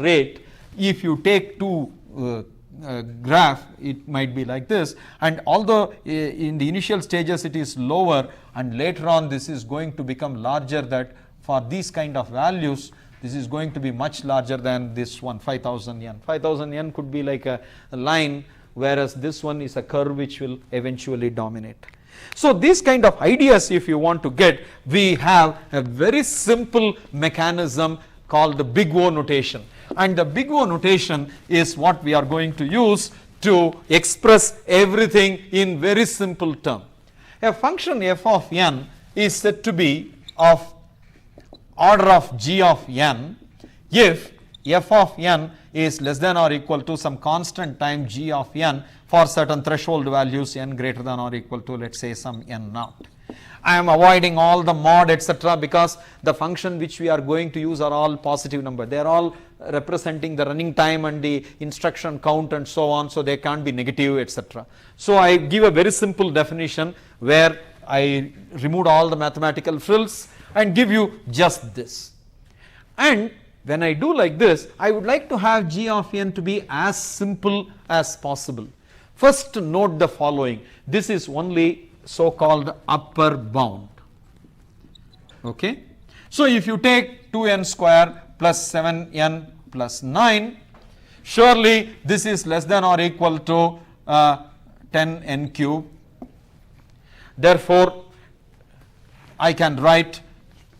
rate, if you take two graph, it might be like this, and although in the initial stages it is lower and later on this is going to become larger, that for these kind of values this is going to be much larger than this one, 5000 yen. 5000 yen could be like a line, whereas this one is a curve which will eventually dominate. So these kind of ideas, if you want to get, we have a very simple mechanism called the big O notation, and the big O notation is what we are going to use to express everything in very simple term. A function f of n is said to be of order of g of n if f of n is less than or equal to some constant time g of n for certain threshold values n greater than or equal to, let us say, some n naught. I am avoiding all the mod etc., because the function which we are going to use are all positive number. They are all representing the running time and the instruction count and so on, so they can't be negative etc. So I give a very simple definition where I removed all the mathematical frills and give you just this. And when I do like this, I would like to have g of n to be as simple as possible. First, note the following. This is only so called upper bound. Okay. So if you take 2n square plus 7n plus 9, surely this is less than or equal to 10n cube. Therefore, I can write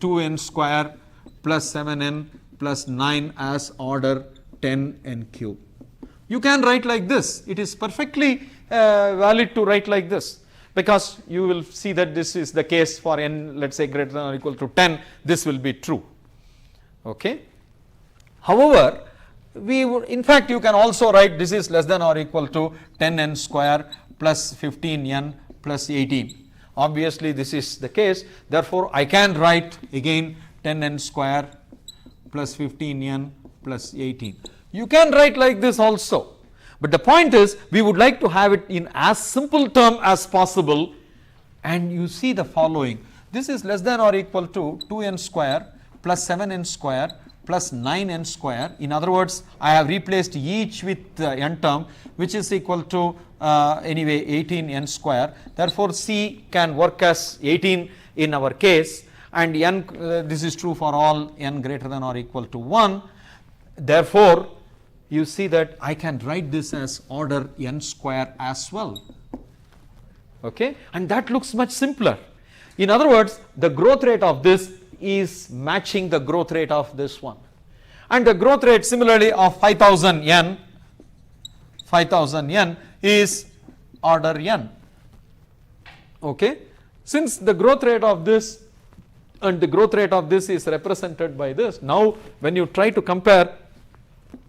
2n square plus 7n plus 9 as order 10n cube. You can write like this. It is perfectly valid to write like this, because you will see that this is the case for n, let us say, greater than or equal to 10, this will be true. Okay. However, we would, in fact, you can also write this is less than or equal to 10n square plus 15n plus 18. Obviously, this is the case. Therefore, I can write again 10n square plus 15n plus 18. You can write like this also, but the point is we would like to have it in as simple term as possible, and you see the following. This is less than or equal to 2n square plus 7n square plus 9n square. In other words, I have replaced each with n term, which is equal to anyway 18n square. Therefore, C can work as 18 in our case, and n this is true for all n greater than or equal to 1. Therefore, you see that I can write this as order n square as well. Okay, and that looks much simpler. In other words, the growth rate of this is matching the growth rate of this one, and the growth rate similarly of 5000 yen is order n. Okay, since the growth rate of this and the growth rate of this is represented by this, now when you try to compare,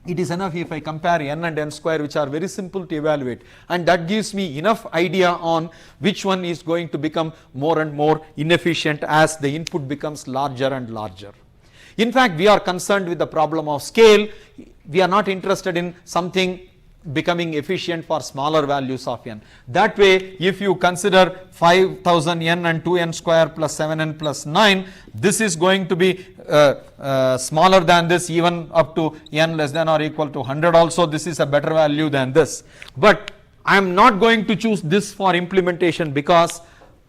it is enough if I compare n and n square, which are very simple to evaluate, and that gives me enough idea on which one is going to become more and more inefficient as the input becomes larger and larger. In fact, we are concerned with the problem of scale. We are not interested in something becoming efficient for smaller values of n. That way, if you consider 5000 n and 2n square plus 7n plus 9, this is going to be smaller than this, even up to n less than or equal to 100 also. This is a better value than this, but I am not going to choose this for implementation, because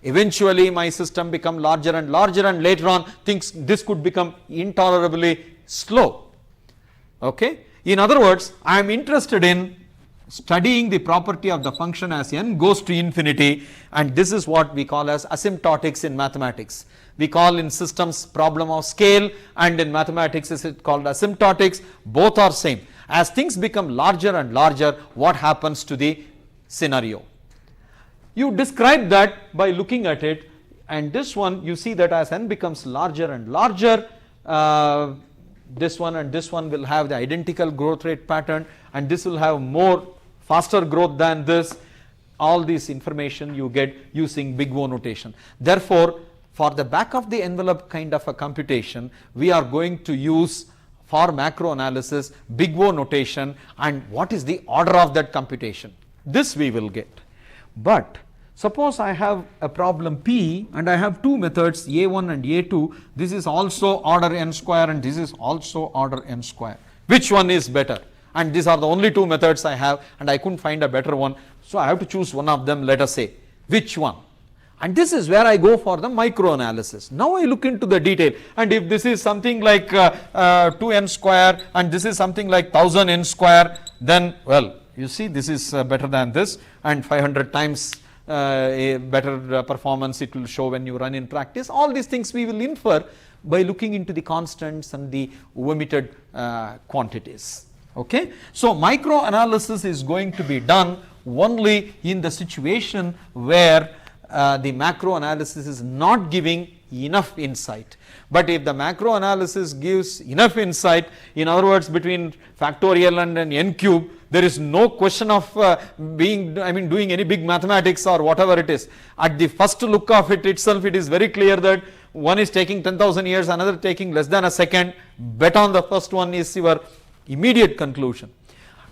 eventually my system become larger and larger, and later on this could become intolerably slow. Okay. In other words, I am interested in studying the property of the function as n goes to infinity, and this is what we call as asymptotics in mathematics. We call in systems problem of scale, and in mathematics is it called asymptotics. Both are same. As things become larger and larger, what happens to the scenario? You describe that by looking at it, and this one you see that as n becomes larger and larger, this one and this one will have the identical growth rate pattern, and this will have more faster growth than this. All this information you get using big O notation. Therefore, for the back of the envelope kind of a computation, we are going to use for macro analysis big O notation, and what is the order of that computation, this we will get. But suppose I have a problem P and I have two methods A1 and A2. This is also order n square and this is also order n square. which one is better, and these are the only two methods I have and I couldn't find a better one, so I have to choose one of them, let us say, which one? And this is where I go for the micro analysis. Now I look into the detail, and if this is something like 2n square and this is something like 1000 n square, then well, you see this is better than this, and 500 times a better performance it will show when you run in practice. All these things we will infer by looking into the constants and the omitted quantities. Okay. So micro analysis is going to be done only in the situation where the macro analysis is not giving enough insight. But if the macro analysis gives enough insight, in other words, between factorial and an n cube, there is no question of doing any big mathematics or whatever it is. At the first look of it itself, it is very clear that one is taking 10,000 years, another taking less than a second. Bet on the first one is your immediate conclusion.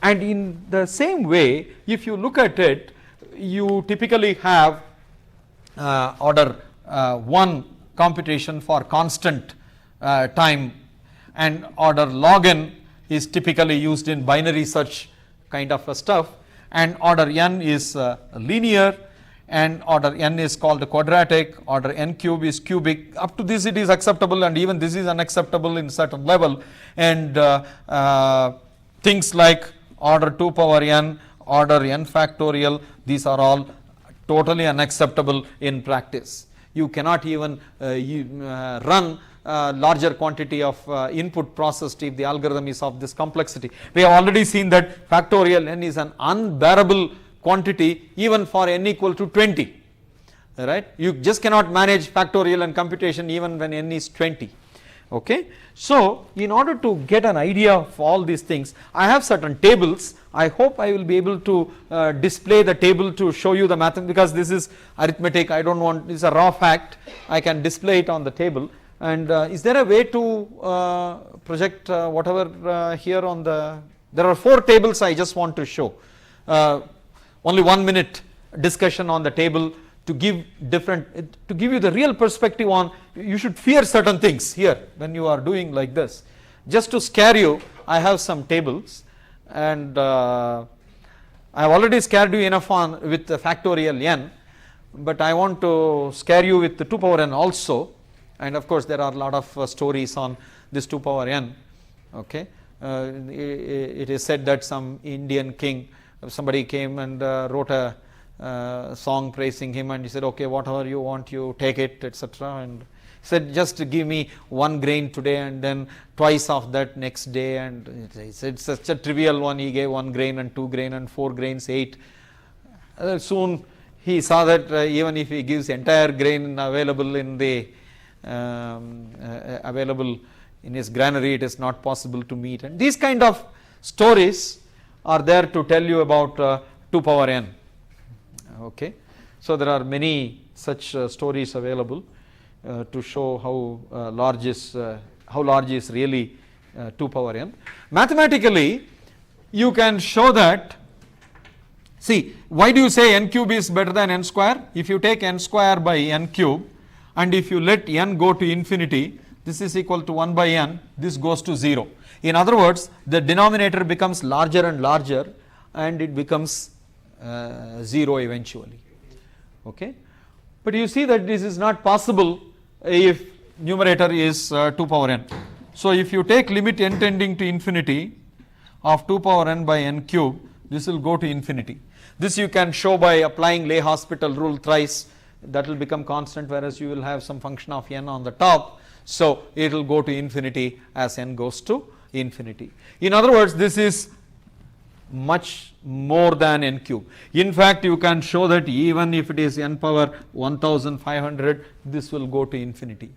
And in the same way, if you look at it, you typically have order 1 computation for constant time, and order log n is typically used in binary search kind of stuff, and order n is linear, and order n is called quadratic, order n cube is cubic. Up to this it is acceptable, and even this is unacceptable in certain level, and things like order 2 power n, order n factorial, these are all totally unacceptable in practice. You cannot even run larger quantity of input processed if the algorithm is of this complexity. We have already seen that factorial n is an unbearable quantity even for n equal to 20, right. You just cannot manage factorial and computation even when n is 20. Okay. So in order to get an idea of all these things, I have certain tables. I hope I will be able to display the table to show you the math, because this is arithmetic, I don't want, this is a raw fact, I can display it on the table. And is there a way to project whatever here on the, there are 4 tables I just want to show, only 1 minute discussion on the table to give different, to give you the real perspective on, you should fear certain things here when you are doing like this. Just to scare you, I have some tables, and I have already scared you enough on with the factorial n, but I want to scare you with the 2 power n also, and of course there are a lot of stories on this 2 power n. Okay. It is said that some Indian king, somebody came and wrote a song praising him, and he said, okay, whatever you want, you take it, etc. And he said, just give me 1 grain today and then twice of that next day, and he said such a trivial one, he gave 1 grain and 2 grain and 4 grains, 8. Soon he saw that even if he gives entire grain available in the available in his granary, it is not possible to meet. And these kind of stories are there to tell you about 2 power n. Okay. So there are many such stories available to show how large is really 2 power n. Mathematically, you can show that. See, why do you say n cube is better than n square? If you take n square by n cube, and if you let n go to infinity, this is equal to 1 by n, this goes to 0. In other words, the denominator becomes larger and larger, and it becomes 0 eventually. Okay. But you see that this is not possible if numerator is 2 power n. So if you take limit n tending to infinity of 2 power n by n cube, this will go to infinity. This you can show by applying L'Hospital rule thrice, that will become constant, whereas you will have some function of n on the top. So it will go to infinity as n goes to infinity. In other words, this is much more than n cube. In fact, you can show that even if it is n power 1500, this will go to infinity.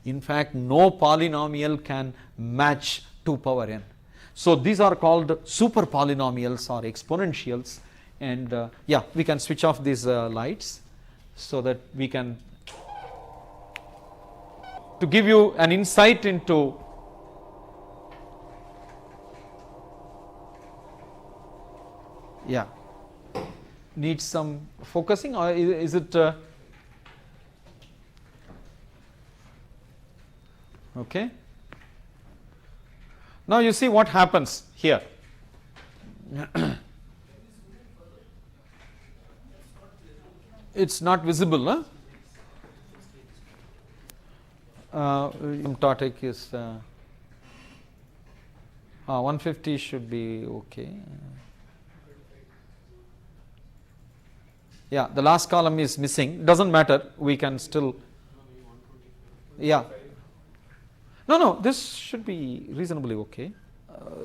In fact, no polynomial can match 2 power n. So these are called super polynomials or exponentials, and yeah, we can switch off these lights so that we can, to give you an insight into needs some focusing, or is it okay? Now you see what happens here. It's not visible, huh? Asymptotic is 150 should be okay. Yeah, the last column is missing. Doesn't matter. We can still. Yeah. No, this should be reasonably okay.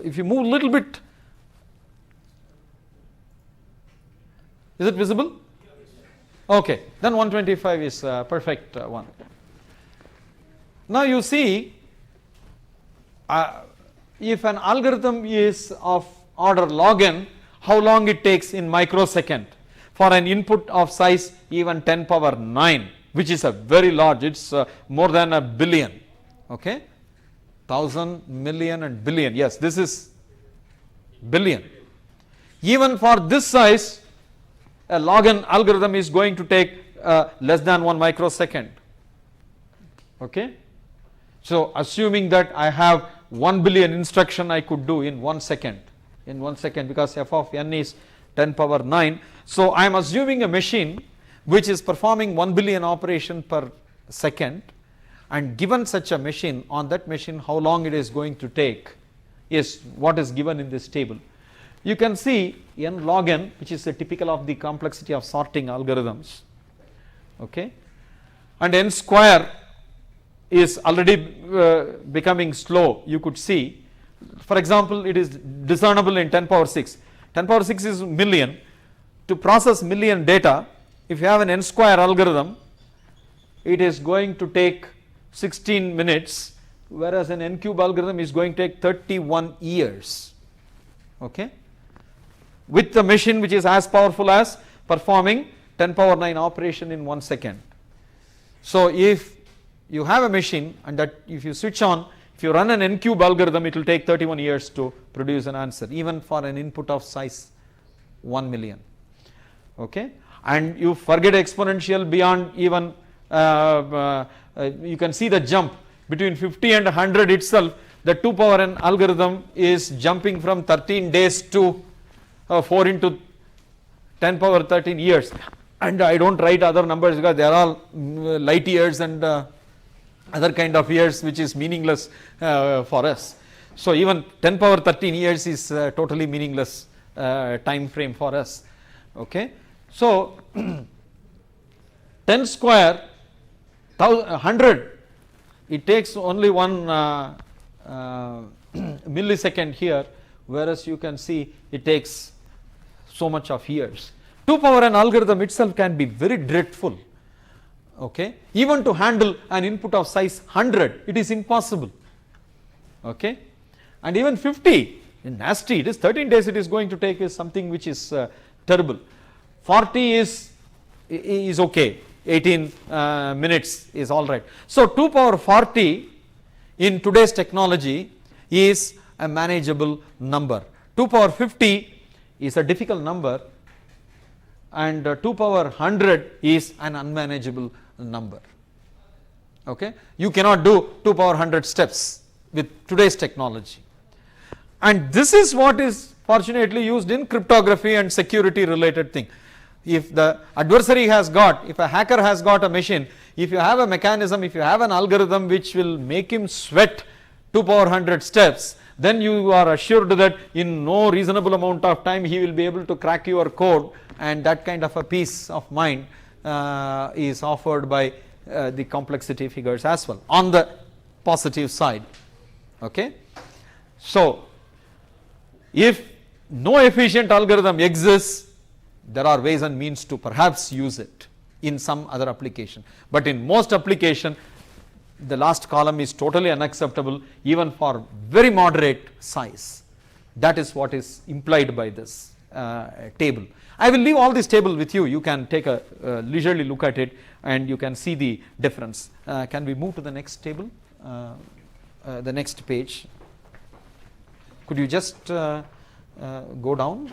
If you move a little bit, is it visible? Okay, then 125 is a perfect one. Now you see, if an algorithm is of order log n, how long it takes in microsecond for an input of size even 10 power 9, which is a very large, it's more than a billion, okay, 1000, million and billion, yes, this is billion. Even for this size, a log n algorithm is going to take less than 1 microsecond, okay. So assuming that I have 1 billion instruction I could do in 1 second, because f of n is 10 power 9. So I am assuming a machine which is performing 1 billion operation per second, and given such a machine, on that machine how long it is going to take is what is given in this table. You can see n log n, which is a typical of the complexity of sorting algorithms, okay, and n square is already becoming slow. You could see, for example, it is discernible in 10 power 6. 10 power 6 is million. To process million data, if you have an n square algorithm, it is going to take 16 minutes, whereas an n cube algorithm is going to take 31 years, okay, with the machine which is as powerful as performing 10 power 9 operation in 1 second. So if you have a machine, and that if you switch on, if you run an n cube algorithm, it will take 31 years to produce an answer, even for an input of size 1 million, okay. And you forget exponential beyond even you can see the jump between 50 and 100 itself. The 2 power n algorithm is jumping from 13 days to 4 into 10 power 13 years, and I don't write other numbers because they are all light years and other kind of years, which is meaningless for us. So even 10 power 13 years is totally meaningless time frame for us, okay. So 10 square 100, it takes only 1 millisecond here, whereas you can see it takes so much of years. 2 power n algorithm itself can be very dreadful, okay. Even to handle an input of size 100, it is impossible, okay. And even 50, nasty, it is 13 days it is going to take, is something which is terrible. 40 is okay, 18 minutes is all right. So 2 power 40 in today's technology is a manageable number. 2 power 50 is a difficult number, and 2 power 100 is an unmanageable number, okay. You cannot do 2 power 100 steps with today's technology, and this is what is fortunately used in cryptography and security related thing. If the adversary has got, if a hacker has got a machine, if you have a mechanism, if you have an algorithm which will make him sweat 2 power 100 steps, then you are assured that in no reasonable amount of time he will be able to crack your code, and that kind of a peace of mind is offered by the complexity figures as well on the positive side, okay. So if no efficient algorithm exists, there are ways and means to perhaps use it in some other application, but in most application the last column is totally unacceptable even for very moderate size. That is what is implied by this table. I will leave all this table with you. You can take a leisurely look at it and you can see the difference. Can we move to the next table, the next page? Could you just go down?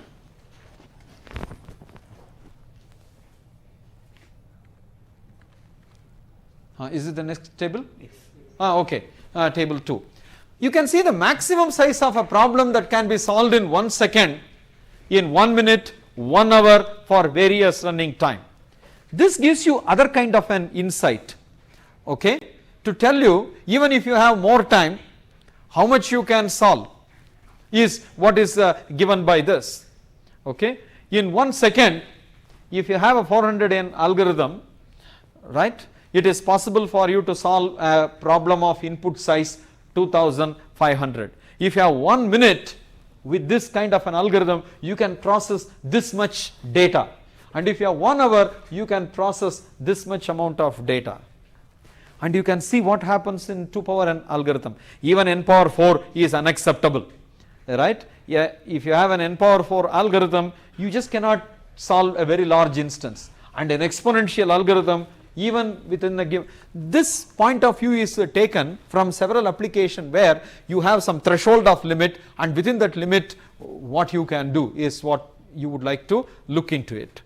Is it the next table? Yes. Okay, table 2. You can see the maximum size of a problem that can be solved in 1 second, in 1 minute, 1 hour for various running time. This gives you other kind of an insight, okay, to tell you even if you have more time, how much you can solve is what is given by this, okay. In 1 second, if you have a 400N algorithm, right, it is possible for you to solve a problem of input size 2500. If you have 1 minute, with this kind of an algorithm, you can process this much data, and if you have 1 hour, you can process this much amount of data. And you can see what happens in 2 power n algorithm. Even n power 4 is unacceptable, right? Yeah, if you have an n power 4 algorithm, you just cannot solve a very large instance, and an exponential algorithm, even within the given, this point of view is taken from several applications where you have some threshold of limit, and within that limit what you can do is what you would like to look into it,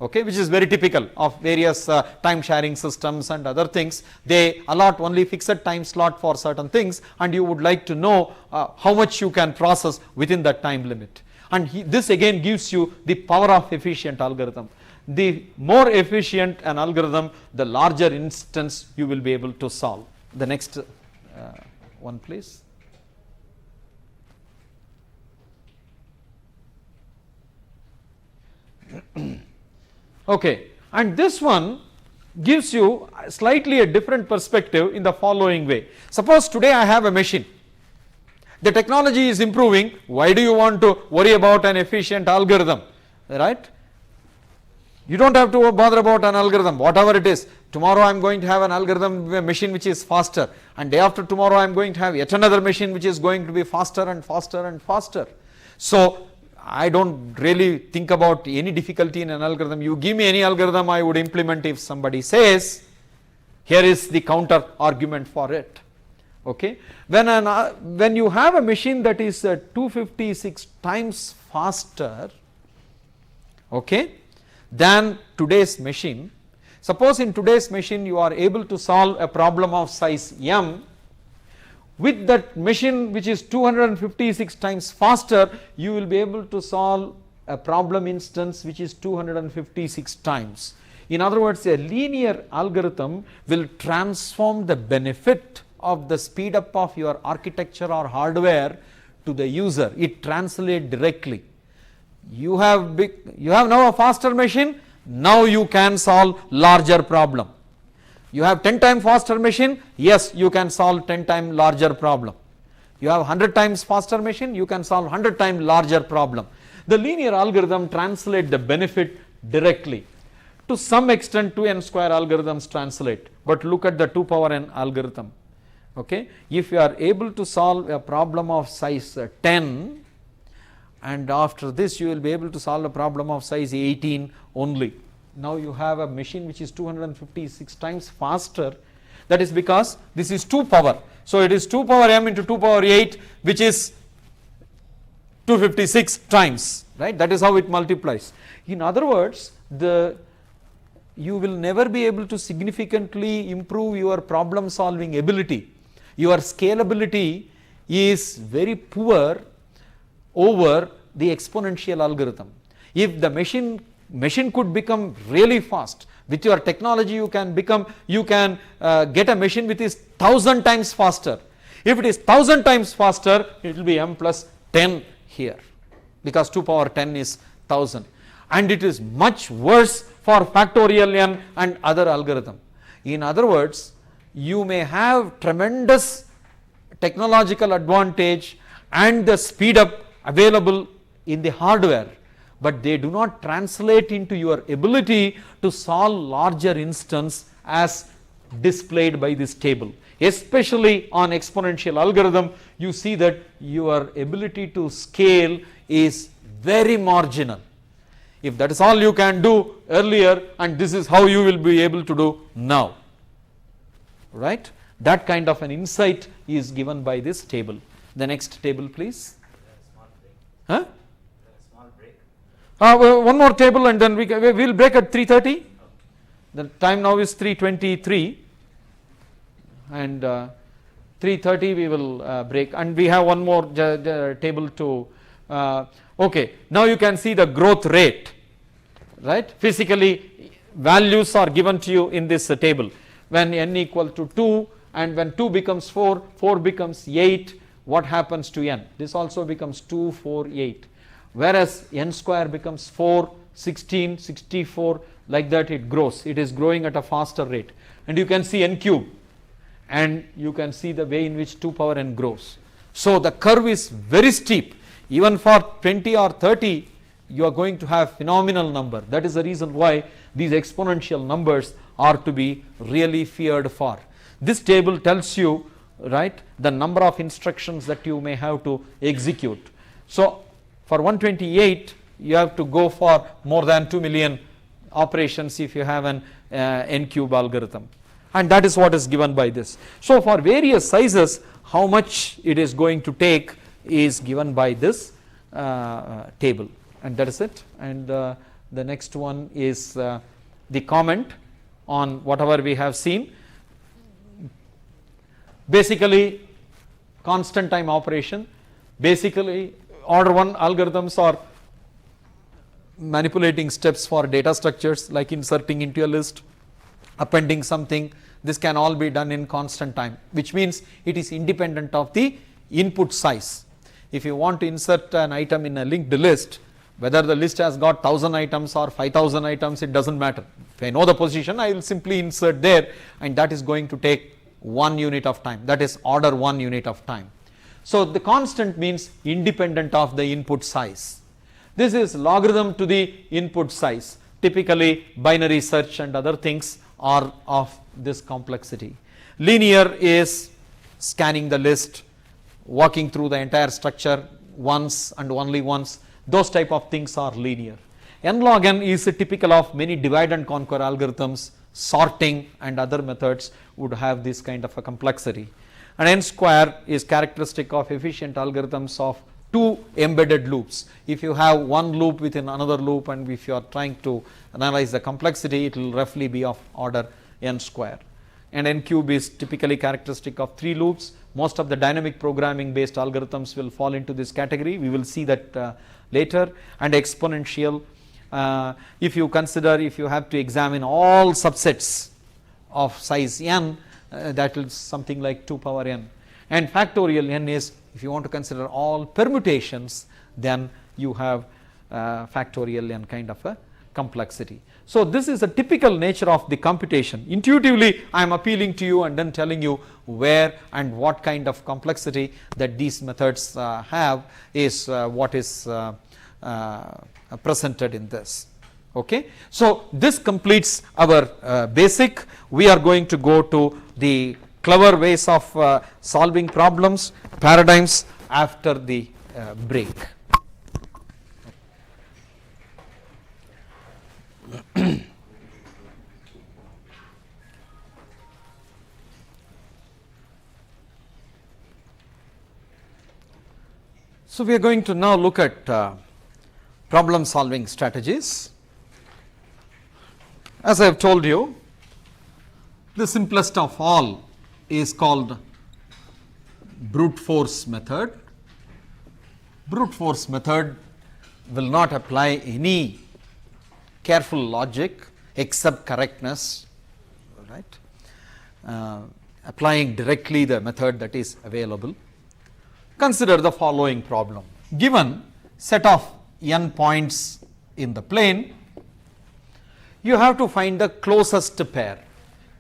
okay, which is very typical of various time sharing systems and other things. They allot only fixed time slot for certain things, and you would like to know how much you can process within that time limit, and this again gives you the power of efficient algorithm. The more efficient an algorithm, the larger instance you will be able to solve. The next one please. Okay, and this one gives you slightly a different perspective in the following way. Suppose today I have a machine, the technology is improving, why do you want to worry about an efficient algorithm, right? You don't have to bother about an algorithm, whatever it is. Tomorrow I am going to have an algorithm, a machine which is faster, and day after tomorrow I am going to have yet another machine which is going to be faster and faster and faster. So I don't really think about any difficulty in an algorithm. You give me any algorithm, I would implement if somebody says, here is the counter argument for it, okay. When you have a machine that is 256 times faster, okay, than today's machine. Suppose in today's machine you are able to solve a problem of size m, with that machine which is 256 times faster, you will be able to solve a problem instance which is 256 times. In other words, a linear algorithm will transform the benefit of the speed up of your architecture or hardware to the user. It translates directly. You have now a faster machine, now you can solve larger problem. You have 10 times faster machine, yes, you can solve 10 times larger problem. You have 100 times faster machine, you can solve 100 times larger problem. The linear algorithm translate the benefit directly. To some extent 2n square algorithms translate, but look at the 2 power n algorithm, okay. If you are able to solve a problem of size 10, and after this you will be able to solve a problem of size 18 only. Now you have a machine which is 256 times faster. That is because this is 2 power. So it is 2 power m into 2 power 8, which is 256 times, right? That is how it multiplies. In other words, you will never be able to significantly improve your problem solving ability. Your scalability is very poor over the exponential algorithm. If the machine could become really fast, with your technology you can get a machine which is 1000 times faster. If it is 1000 times faster, it will be m plus 10 here, because 2 power 10 is 1000, and it is much worse for factorial n and other algorithm. In other words, you may have tremendous technological advantage and the speed up available in the hardware, but they do not translate into your ability to solve larger instance as displayed by this table. Especially on exponential algorithm, you see that your ability to scale is very marginal. If that is all you can do earlier, and this is how you will be able to do now, right? That kind of an insight is given by this table. The next table please. Huh? One more table and then we will break at 3:30. The time now is 3:23, and 3:30 we will break, and we have one more table to okay. Now you can see the growth rate, right. Physically values are given to you in this table. When n equal to 2 and when 2 becomes 4, 4 becomes 8, what happens to n? This also becomes 2, 4, 8, whereas n square becomes 4, 16, 64, like that it grows. It is growing at a faster rate, and you can see n cube, and you can see the way in which 2 power n grows. So the curve is very steep. Even for 20 or 30 you are going to have phenomenal number. That is the reason why these exponential numbers are to be really feared for. This table tells you, right, the number of instructions that you may have to execute. So for 128 you have to go for more than 2 million operations if you have an n cube algorithm, and that is what is given by this. So for various sizes, how much it is going to take is given by this table, and that is it. And the next one is the comment on whatever we have seen. Basically constant time operation, basically order 1 algorithms are manipulating steps for data structures like inserting into a list, appending something. This can all be done in constant time, which means it is independent of the input size. If you want to insert an item in a linked list, whether the list has got 1000 items or 5000 items, it does not matter. If I know the position, I will simply insert there, and that is going to take 1 unit of time, that is order 1 unit of time. So the constant means independent of the input size. This is logarithm to the input size. Typically binary search and other things are of this complexity. Linear is scanning the list, walking through the entire structure once and only once. Those type of things are linear. N log n is typical of many divide and conquer algorithms. Sorting and other methods would have this kind of a complexity. And n square is characteristic of efficient algorithms of 2 embedded loops. If you have one loop within another loop, and if you are trying to analyze the complexity, it will roughly be of order n square. And n cube is typically characteristic of 3 loops. Most of the dynamic programming based algorithms will fall into this category. We will see that later. And exponential, if you consider, if you have to examine all subsets of size n, that is something like 2 power n. And factorial n is, if you want to consider all permutations, then you have factorial n kind of a complexity. So this is a typical nature of the computation. Intuitively I am appealing to you and then telling you where and what kind of complexity that these methods have is what is presented in this. Okay. So this completes our basic. We are going to go to the clever ways of solving problems, paradigms, after the break. So we are going to now look at problem solving strategies. As I have told you, the simplest of all is called brute force method. Brute force method will not apply any careful logic except correctness, right, applying directly the method that is available. Consider the following problem. Given set of n points in the plane, you have to find the closest pair.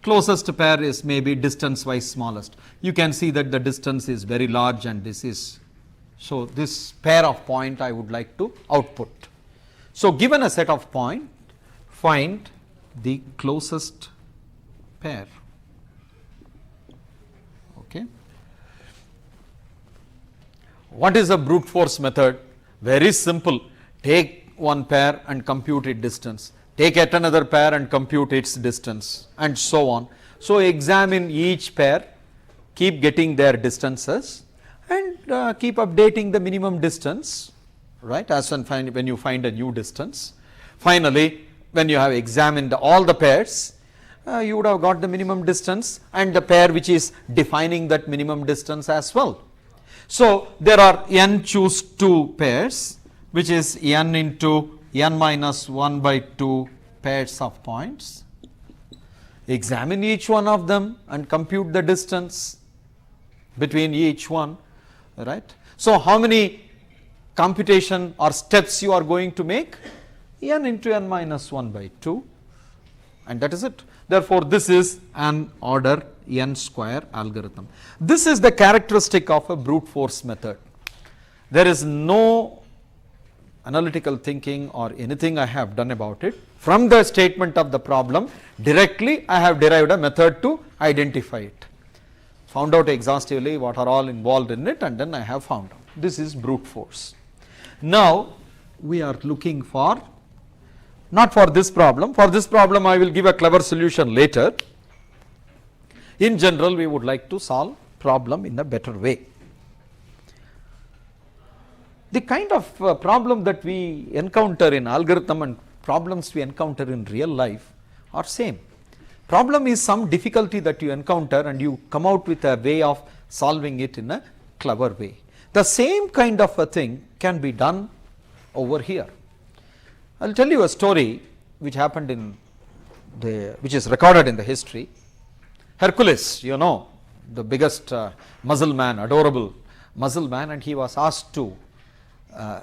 Closest pair is maybe distance wise smallest. You can see that the distance is very large and this is, so this pair of point I would like to output. So given a set of point, find the closest pair. Okay. What is a brute force method? Very simple. Take one pair and compute its distance. Take yet another pair and compute its distance, and so on. So examine each pair, keep getting their distances, and keep updating the minimum distance, right, as when you find a new distance. Finally, when you have examined all the pairs, you would have got the minimum distance and the pair which is defining that minimum distance as well. So, there are n choose 2 pairs, which is n into n minus 1 by 2 pairs of points. Examine each one of them and compute the distance between each one, right. So, how many computation or steps you are going to make? N into n minus 1 by 2, and that is it. Therefore, this is an order n square algorithm. This is the characteristic of a brute force method. There is no analytical thinking or anything I have done about it. From the statement of the problem, directly I have derived a method to identify it, found out exhaustively what are all involved in it, and then I have found out. This is brute force. Now, we are looking for, not for this problem, for this problem I will give a clever solution later. In general, we would like to solve problem in a better way. The kind of problem that we encounter in algorithm and problems we encounter in real life are same. Problem is some difficulty that you encounter and you come out with a way of solving it in a clever way. The same kind of a thing can be done over here. I will tell you a story which happened in the, which is recorded in the history. Hercules, you know, the biggest muscle man, adorable muscle man, and he was asked to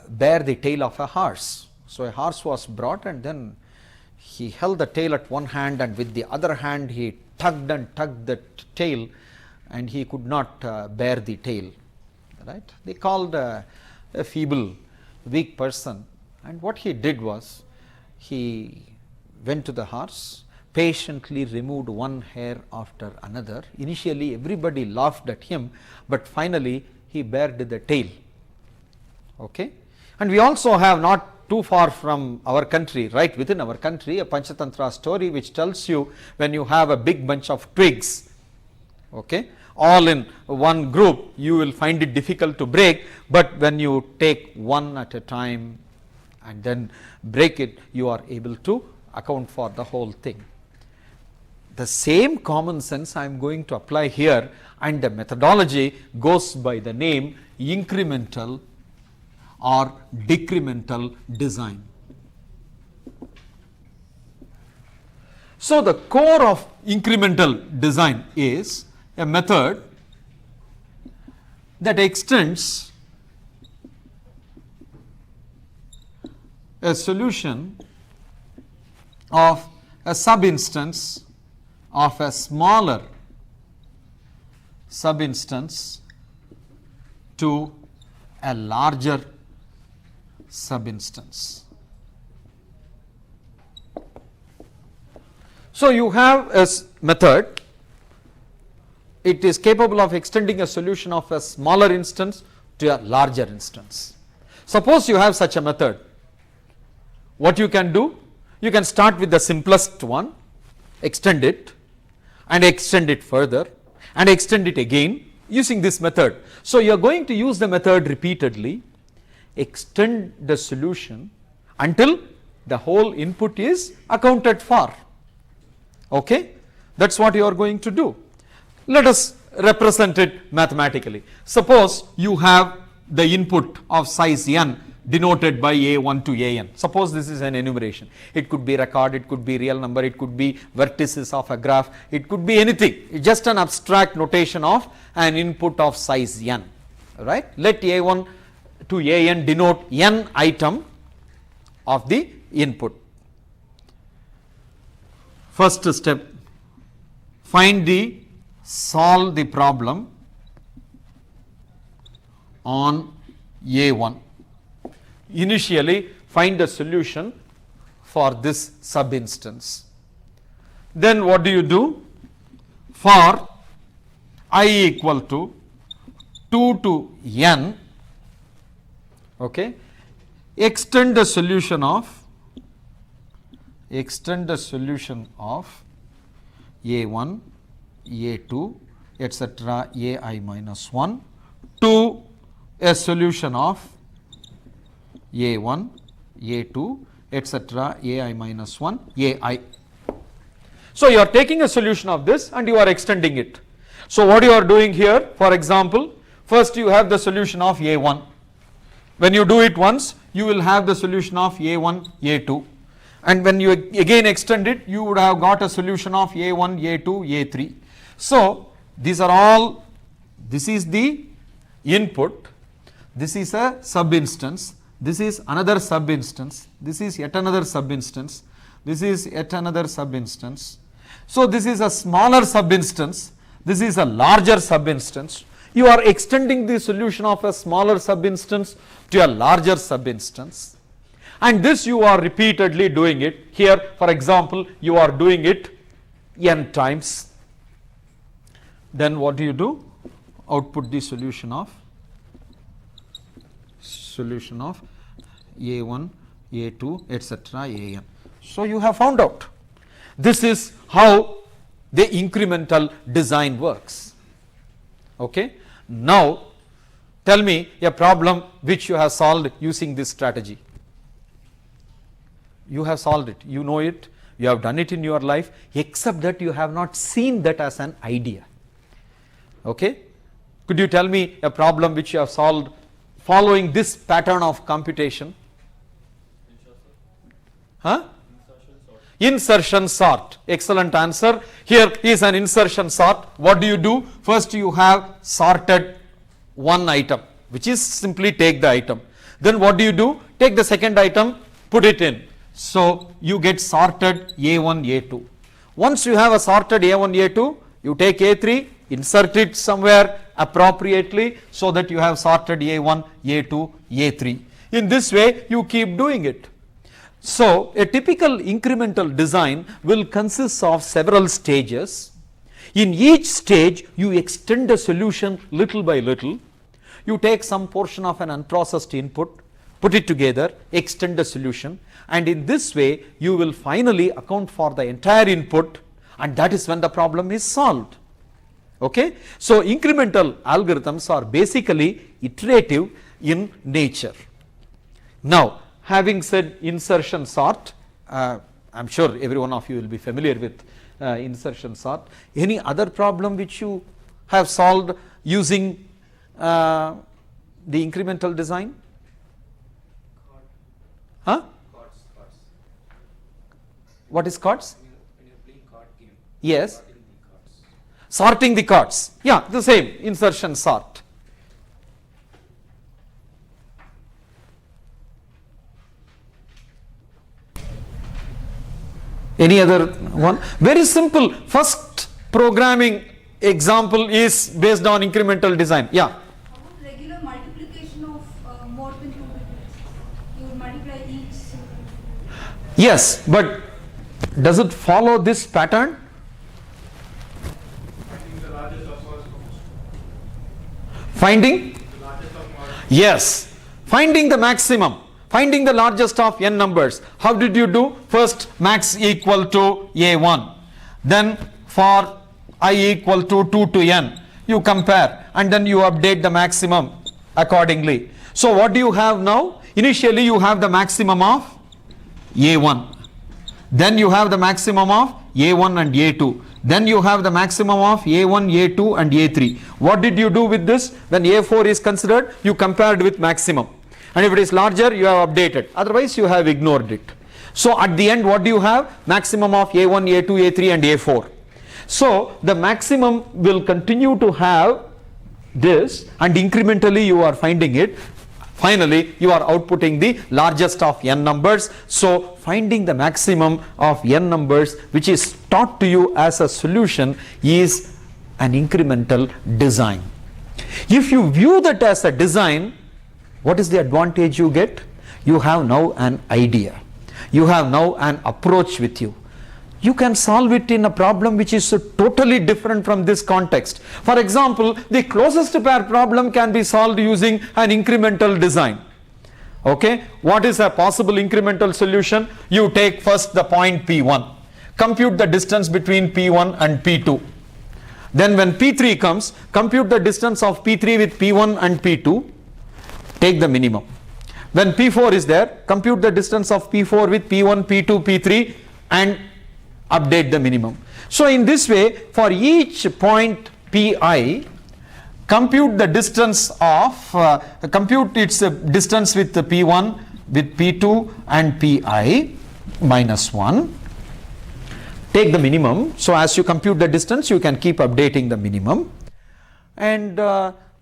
bear the tail of a horse. So, a horse was brought and then he held the tail at one hand and with the other hand he tugged and tugged the tail and he could not bear the tail, right. They called a feeble, weak person, and what he did was he went to the horse, patiently removed one hair after another. Initially everybody laughed at him, but finally he bared the tail. Okay. And we also have, not too far from our country, right within our country, a Panchatantra story which tells you when you have a big bunch of twigs, okay, all in one group, you will find it difficult to break, but when you take one at a time and then break it, you are able to account for the whole thing. The same common sense I am going to apply here, and the methodology goes by the name incremental or decremental design. So, the core of incremental design is a method that extends a solution of a subinstance of a smaller subinstance to a larger subinstance. So, you have a method, it is capable of extending a solution of a smaller instance to a larger instance. Suppose you have such a method, what you can do? You can start with the simplest one, extend it and extend it further and extend it again using this method. So, you are going to use the method repeatedly, extend the solution until the whole input is accounted for. Okay? That is what you are going to do. Let us represent it mathematically. Suppose you have the input of size n denoted by a1 to an. Suppose this is an enumeration. It could be record, it could be real number, it could be vertices of a graph, it could be anything. It's just an abstract notation of an input of size n, right. Let a1 to an denote n item of the input. First step, solve the problem on a1. Initially find a solution for this subinstance. Then what do you do? For I equal to 2 to n, okay, extend the solution of a1, a2, etc. ai minus 1 to a solution of a1, a2, etc. ai minus 1 ai. So you are taking a solution of this and you are extending it. So what you are doing here, for example, first you have the solution of A1. When you do it once, you will have the solution of A1, A2. And when you again extend it, you would have got a solution of A1, A2, A3. So these are all, this is the input, this is a sub-instance, this is another sub-instance, this is yet another sub-instance, this is yet another sub-instance. So this is a smaller sub-instance, this is a larger sub-instance. You are extending the solution of a smaller sub-instance to a larger sub-instance. And this you are repeatedly doing it. Here, for example, you are doing it n times. Then what do? Output the solution of A1, A2, etc., An. So you have found out. This is how the incremental design works. Okay. Now tell me a problem which you have solved using this strategy. You have solved it, you know it, you have done it in your life, except that you have not seen that as an idea. Okay. Could you tell me a problem which you have solved following this pattern of computation? Huh? Insertion sort. Excellent answer. Here is an insertion sort. What do? First you have sorted one item, which is simply take the item. Then what do? Take the second item, put it in. So you get sorted A1, A2. Once you have a sorted A1, A2, you take A3, insert it somewhere appropriately so that you have sorted A1, A2, A3. In this way you keep doing it. So a typical incremental design will consist of several stages. In each stage you extend the solution little by little. You take some portion of an unprocessed input, put it together, extend the solution, and in this way you will finally account for the entire input, and that is when the problem is solved. Okay. So incremental algorithms are basically iterative in nature. Now having said insertion sort, I am sure every one of you will be familiar with insertion sort. Any other problem which you have solved using the incremental design? Huh? Cards. What is cards? When you're playing card game. Yes. Sorting the cards. Sorting the cards. Yeah, the same insertion sort. Any other one? Very simple. First programming example is based on incremental design. Yeah. How about regular multiplication of more than 2 digits? You would multiply each. Yes, but does it follow this pattern? Finding? Yes. Finding the maximum. Finding the largest of n numbers. How did you do? First max equal to A1. Then for I equal to 2 to n, you compare and then you update the maximum accordingly. So what do you have now? Initially you have the maximum of A1. Then you have the maximum of A1 and A2. Then you have the maximum of A1, A2 and A3. What did you do with this? When A4 is considered, you compared with maximum. And if it is larger, you have updated. Otherwise, you have ignored it. So at the end, what do you have? Maximum of A1, A2, A3 and A4. So the maximum will continue to have this, and incrementally you are finding it. Finally, you are outputting the largest of n numbers. So finding the maximum of n numbers, which is taught to you as a solution, is an incremental design. If you view that as a design, what is the advantage you get? You have now an idea. You have now an approach with you. You can solve it in a problem which is totally different from this context. For example, the closest pair problem can be solved using an incremental design. Okay, what is a possible incremental solution? You take first the point P1, compute the distance between P1 and P2. Then when P3 comes, compute the distance of P3 with P1 and P2, take the minimum. When P4 is there, compute the distance of P4 with P1, P2, P3 and update the minimum. So in this way, for each point Pi, compute the distance of, compute its distance with the P1, with P2 and Pi minus 1. Take the minimum. So as you compute the distance, you can keep updating the minimum. And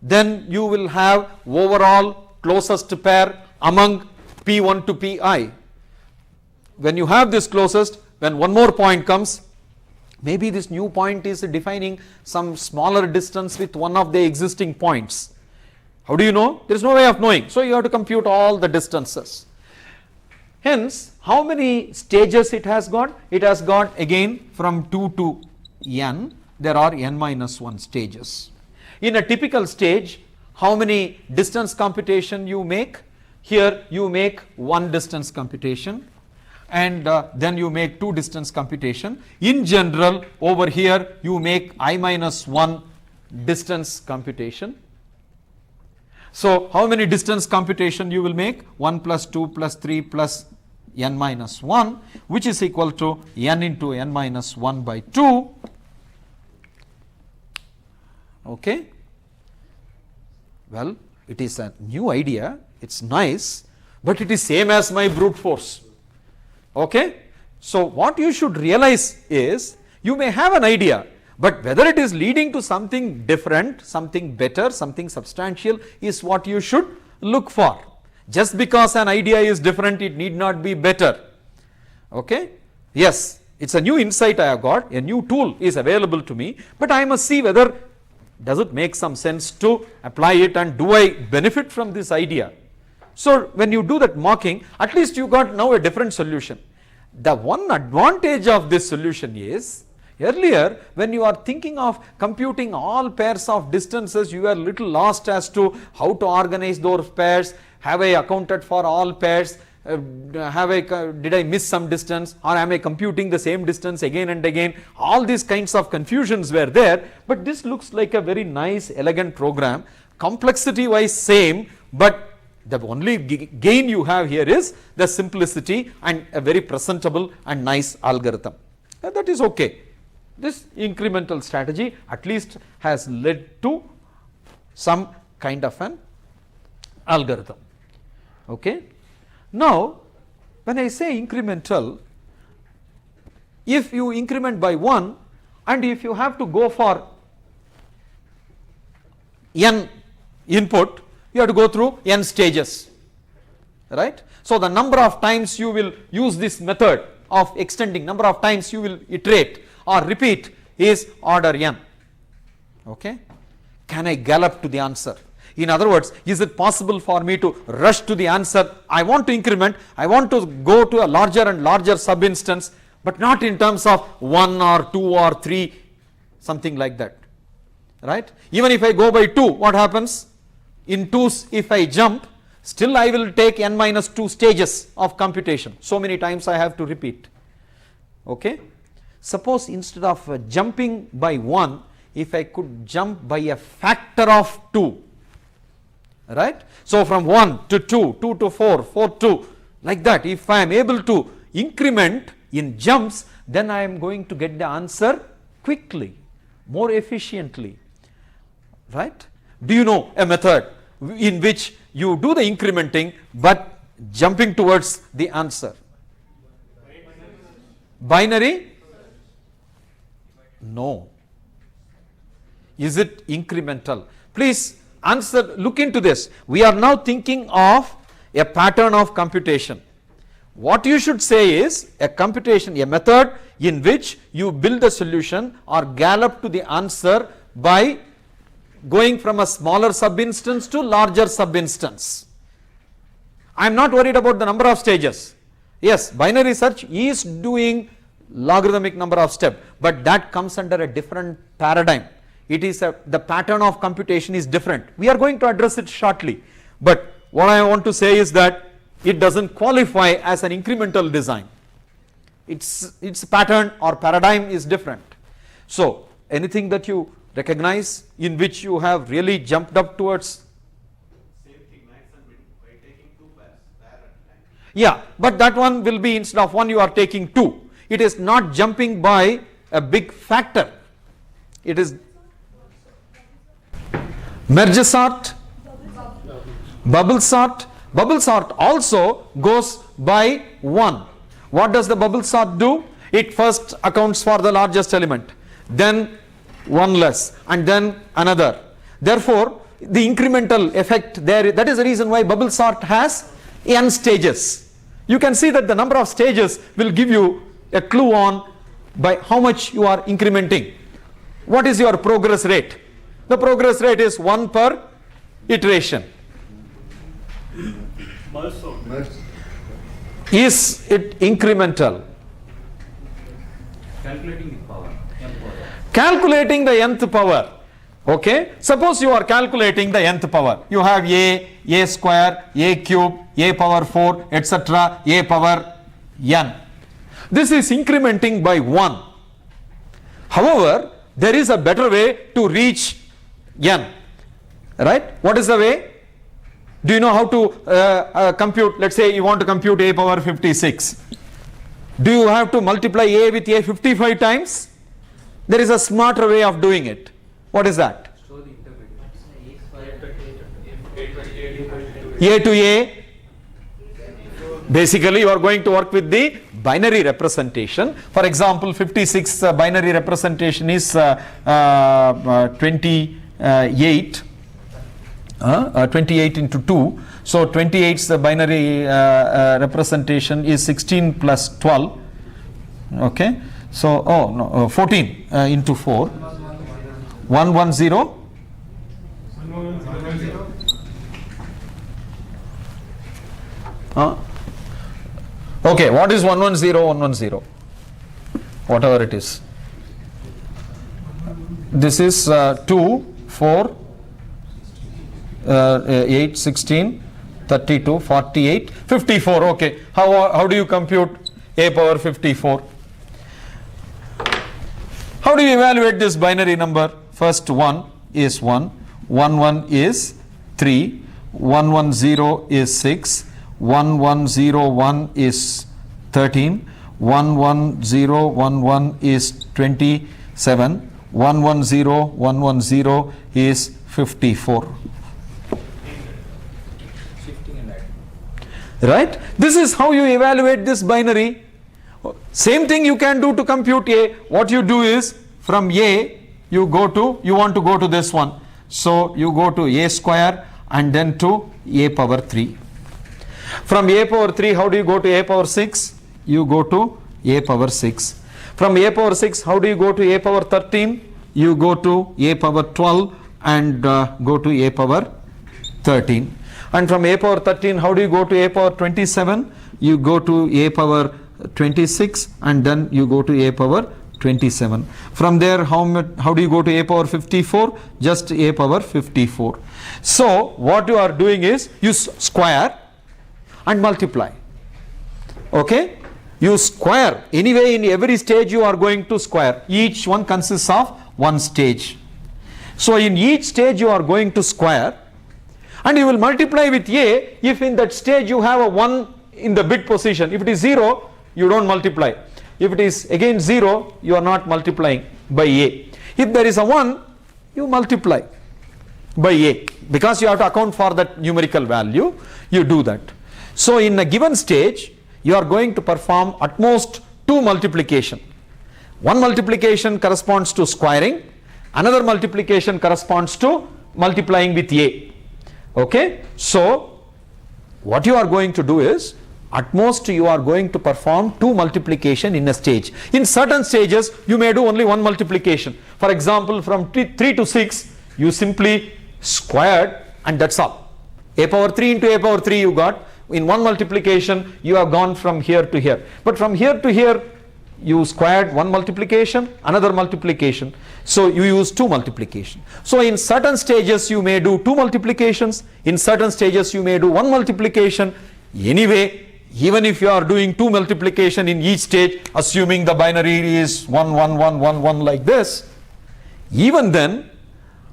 then you will have overall closest pair among P1 to Pi. When you have this closest, when one more point comes, maybe this new point is defining some smaller distance with one of the existing points. How do you know? There is no way of knowing. So you have to compute all the distances. Hence, how many stages it has got? It has got again from 2 to n, there are n minus 1 stages. In a typical stage, how many distance computation you make? Here you make one distance computation, and then you make two distance computation. In general, over here you make I minus 1 distance computation. So how many distance computation you will make? 1 plus 2 plus 3 plus n minus 1, which is equal to n into n minus 1 by 2. Okay. Well, it is a new idea, it's nice, but it is same as my brute force. Okay. So what you should realize is, you may have an idea, but whether it is leading to something different, something better, something substantial is what you should look for. Just because an idea is different, it need not be better. Okay. Yes, it's a new insight I have got, a new tool is available to me, but I must see whether does it make some sense to apply it, and do I benefit from this idea. So when you do that mocking, at least you got now a different solution. The one advantage of this solution is, earlier when you are thinking of computing all pairs of distances, you are little lost as to how to organize those pairs. Have I accounted for all pairs? Did I miss some distance, or am I computing the same distance again and again? All these kinds of confusions were there, but this looks like a very nice, elegant program, complexity wise same, but the only gain you have here is the simplicity and a very presentable and nice algorithm. And that is okay. This incremental strategy at least has led to some kind of an algorithm. Okay. Now, when I say incremental, if you increment by 1, and if you have to go for n input, you have to go through n stages, right. So the number of times you will use this method of extending, number of times you will iterate or repeat is order n. Okay. Can I gallop to the answer? In other words, is it possible for me to rush to the answer? I want to increment, I want to go to a larger and larger sub instance, but not in terms of 1 or 2 or 3, something like that, right. Even if I go by 2, what happens? In 2s, if I jump, still I will take n minus 2 stages of computation. So many times I have to repeat. Okay. Suppose instead of jumping by 1, if I could jump by a factor of 2, right. So from 1 to 2, 2 to 4, 4 to, like that, if I am able to increment in jumps, then I am going to get the answer quickly, more efficiently, right. Do you know a method in which you do the incrementing but jumping towards the answer? Binary? No. Is it incremental? Please answer, look into this. We are now thinking of a pattern of computation. What you should say is a computation, a method in which you build a solution or gallop to the answer by going from a smaller sub-instance to larger sub-instance. I am not worried about the number of stages. Yes, binary search is doing logarithmic number of steps, but that comes under a different paradigm. It is the pattern of computation is different. We are going to address it shortly, but what I want to say is that it doesn't qualify as an incremental design. Its pattern or paradigm is different. So anything that you recognize in which you have really jumped up towards? Same thing, max and min by taking 2 pairs, pair at a time. Yeah, but that one will be, instead of 1 you are taking 2. it is not jumping by a big factor. It is merge sort, bubble sort. Bubble sort also goes by 1. What does the bubble sort do? It first accounts for the largest element, then one less, and then another. Therefore, the incremental effect there, that is the reason why bubble sort has n stages. You can see that the number of stages will give you a clue on by how much you are incrementing. What is your progress rate? The progress rate is 1 per iteration. Is it incremental? Calculating the power, m power. Calculating the nth power. Okay, suppose you are calculating the nth power. You have a square, a cube, a power 4, etc., a power n. This is incrementing by 1. However, there is a better way to reach n. Right? What is the way? Do you know how to compute? Let's say you want to compute a power 56. Do you have to multiply a with a 55 times? There is a smarter way of doing it. What is that? Show the intermediate. A to A. Basically, you are going to work with the binary representation. For example, 56 binary representation is 28. 28 into 2. So 28's binary representation is 16 plus 12. Okay. So 14 into 4. 110. Okay, what is 110? 110. Whatever it is. This is 2, 4. 8, 16, 32, 48, 54. Okay, how do you compute a power 54? How do you evaluate this binary number? First 1 is 1, 1 is 3, 110 is 6, 1101 is 13, 11011 is 27, 11011 is 54. Right? This is how you evaluate this binary. Same thing you can do to compute A. What you do is from A you want to go to this one. So you go to A square and then to A power 3. From A power 3, how do you go to A power 6? You go to A power 6. From A power 6, how do you go to A power 13? You go to A power 12 and go to A power 13. And from A power 13, how do you go to A power 27? You go to A power 26 and then you go to A power 27. From there, how do you go to A power 54? Just A power 54. So what you are doing is you square and multiply. Okay? You square. Anyway, in every stage you are going to square. Each one consists of one stage. So in each stage you are going to square. And you will multiply with A if in that stage you have a 1 in the bit position. If it is 0, you don't multiply. If it is again 0, you are not multiplying by A. If there is a 1, you multiply by A. Because you have to account for that numerical value, you do that. So in a given stage, you are going to perform at most 2 multiplication. One multiplication corresponds to squaring. Another multiplication corresponds to multiplying with A. Okay, so what you are going to do is at most you are going to perform 2 multiplication in a stage. In certain stages you may do only 1 multiplication. For example, from 3 to 6 you simply squared and that's all. A power 3 into A power 3 you got. In 1 multiplication you have gone from here to here. But from here to here you squared 1 multiplication, another multiplication. So you use 2 multiplication. So in certain stages you may do 2 multiplications. In certain stages you may do 1 multiplication. Anyway, even if you are doing 2 multiplication in each stage, assuming the binary is 1, 1, 1, 1, 1 like this, even then,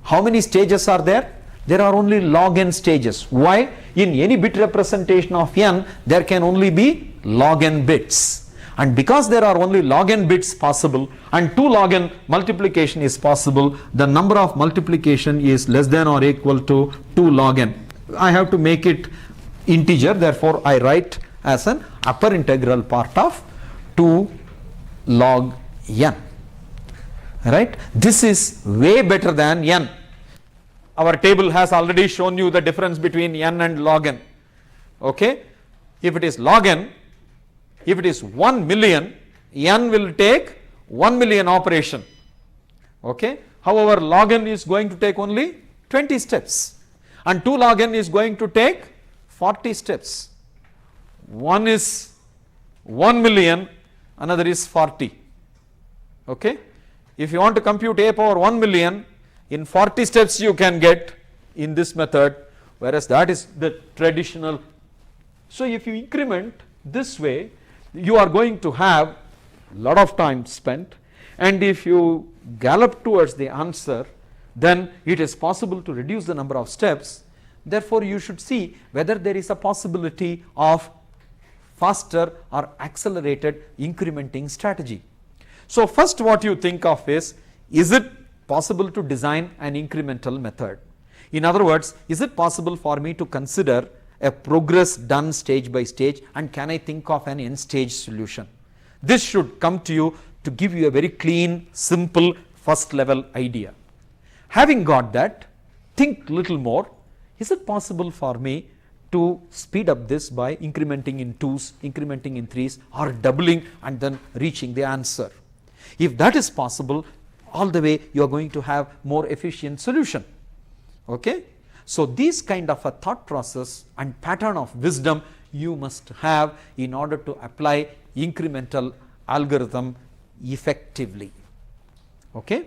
how many stages are there? There are only log n stages. Why? In any bit representation of n, there can only be log n bits. And because there are only log n bits possible and 2 log n multiplication is possible, the number of multiplication is less than or equal to 2 log n. I have to make it integer, therefore I write as an upper integral part of 2 log n. Right? This is way better than n. Our table has already shown you the difference between n and log n. Okay? If it is log n, if it is 1 million, n will take 1 million operation. Okay? However, log n is going to take only 20 steps and 2 log n is going to take 40 steps. One is 1 million, another is 40. Okay? If you want to compute a power 1 million, in 40 steps you can get in this method, whereas that is the traditional. So if you increment this way, you are going to have a lot of time spent, and if you gallop towards the answer, then it is possible to reduce the number of steps. Therefore, you should see whether there is a possibility of faster or accelerated incrementing strategy. So first what you think of is it possible to design an incremental method? In other words, is it possible for me to consider a progress done stage by stage, and can I think of an end stage solution? This should come to you to give you a very clean, simple first level idea. Having got that, think little more. Is it possible for me to speed up this by incrementing in 2s, incrementing in 3s, or doubling and then reaching the answer? If that is possible, all the way you are going to have more efficient solution. Okay? So these kind of a thought process and pattern of wisdom you must have in order to apply incremental algorithm effectively. Okay?